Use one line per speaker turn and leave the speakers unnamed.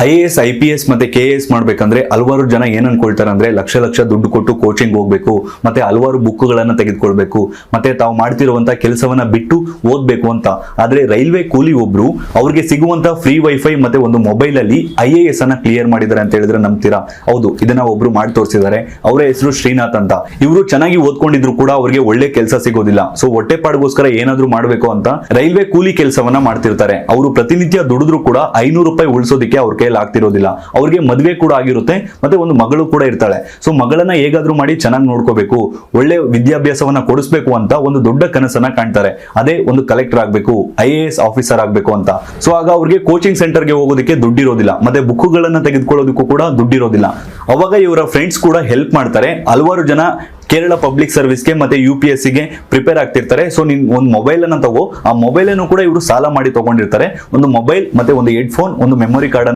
IAS IPS ಮತ್ತೆ KAS ಮಾಡ್ಬೇಕಂದ್ರೆ ಹಲವಾರು ಜನ ಏನ್ ಅನ್ಕೊಳ್ತಾರೆ ಅಂದ್ರೆ ಲಕ್ಷ ಲಕ್ಷ ದುಡ್ಡು ಕೊಟ್ಟು ಕೋಚಿಂಗ್ ಹೋಗ್ಬೇಕು, ಮತ್ತೆ ಹಲವಾರು ಬುಕ್ಗಳನ್ನ ತೆಗೆದುಕೊಳ್ಬೇಕು, ಮತ್ತೆ ತಾವು ಮಾಡ್ತಿರುವಂತ ಕೆಲಸವನ್ನ ಬಿಟ್ಟು ಓದ್ಬೇಕು ಅಂತ. ಆದ್ರೆ ರೈಲ್ವೆ ಕೂಲಿ ಒಬ್ರು ಅವ್ರಿಗೆ ಸಿಗುವಂತ ಫ್ರೀ ವೈಫೈ ಮತ್ತೆ ಒಂದು ಮೊಬೈಲ್ ಅಲ್ಲಿ IAS ಅನ್ನ ಕ್ಲಿಯರ್ ಮಾಡಿದ್ದಾರೆ ಅಂತ ಹೇಳಿದ್ರೆ ನಂಬ್ತೀರಾ? ಹೌದು, ಇದನ್ನ ಒಬ್ರು ಮಾಡಿ ತೋರಿಸಿದ್ದಾರೆ. ಅವರ ಹೆಸರು ಶ್ರೀನಾಥ್ ಅಂತ. ಇವರು ಚೆನ್ನಾಗಿ ಓದ್ಕೊಂಡಿದ್ರು ಕೂಡ ಅವ್ರಿಗೆ ಒಳ್ಳೆ ಕೆಲಸ ಸಿಗೋದಿಲ್ಲ. ಸೊ ಹೊಟ್ಟೆಪಾಡಿಗೋಸ್ಕರ ಏನಾದ್ರೂ ಮಾಡ್ಬೇಕು ಅಂತ ರೈಲ್ವೆ ಕೂಲಿ ಕೆಲಸವನ್ನ ಮಾಡ್ತಿರ್ತಾರೆ. ಅವರು ಪ್ರತಿನಿತ್ಯ ದುಡಿದ್ರು ಕೂಡ 500 ರೂಪಾಯಿ ಉಳಿಸೋದಕ್ಕೆ ಅವ್ರ ಕೈಯಲ್ಲಿ ಆಗ್ತಿರೋದಿಲ್ಲ. ಅವ್ರಿಗೆ ಮದುವೆ ಕೂಡ ಆಗಿರುತ್ತೆ, ಮತ್ತೆ ಒಂದು ಮಗಳು ಕೂಡ ಇರ್ತಾಳೆ. ಸೊ ಮಗಳನ್ನ ಹೇಗಾದ್ರೂ ಮಾಡಿ ಚೆನ್ನಾಗಿ ನೋಡ್ಕೋಬೇಕು, ಒಳ್ಳೆ ವಿದ್ಯಾಭ್ಯಾಸವನ್ನ ಕೊಡಿಸ್ಬೇಕು ಅಂತ ಒಂದು ದೊಡ್ಡ ಕನಸನ್ನ ಕಾಣ್ತಾರೆ. ಅದೇ ಒಂದು ಕಲೆಕ್ಟರ್ ಆಗ್ಬೇಕು, IAS ಆಫೀಸರ್ ಆಗ್ಬೇಕು ಅಂತ. ಸೊ ಆಗ ಅವ್ರಿಗೆ ಕೋಚಿಂಗ್ ಸೆಂಟರ್ಗೆ ಹೋಗೋದಕ್ಕೆ ದುಡ್ಡಿರೋದಿಲ್ಲ, ಮತ್ತೆ ಬುಕ್ಗಳನ್ನ ತೆಗೆದುಕೊಳ್ಳೋದಕ್ಕೂ ಕೂಡ ದುಡ್ಡಿರೋದಿಲ್ಲ. ಅವಾಗ ಇವರ ಫ್ರೆಂಡ್ಸ್ ಕೂಡ ಹೆಲ್ಪ್ ಮಾಡ್ತಾರೆ. ಹಲವಾರು ಜನ ಕೇರಳ ಪಬ್ಲಿಕ್ ಸರ್ವಿಸ್ಗೆ ಮತ್ತೆ UPSC ಗೆ ಪ್ರಿಪೇರ್ ಆಗ್ತಿರ್ತಾರೆ. ಸೊ ನೀನ್ ಒಂದು ಮೊಬೈಲ್ ಅನ್ನ ತಗೋ, ಆ ಮೊಬೈಲ್ ಅನ್ನು ಕೂಡ ಇವರು ಸಾಲ ಮಾಡಿ ತಗೊಂಡಿರ್ತಾರೆ. ಒಂದು ಮೊಬೈಲ್ ಮತ್ತೆ ಒಂದು ಹೆಡ್ಫೋನ್, ಒಂದು ಮೆಮೊರಿ ಕಾರ್ಡ್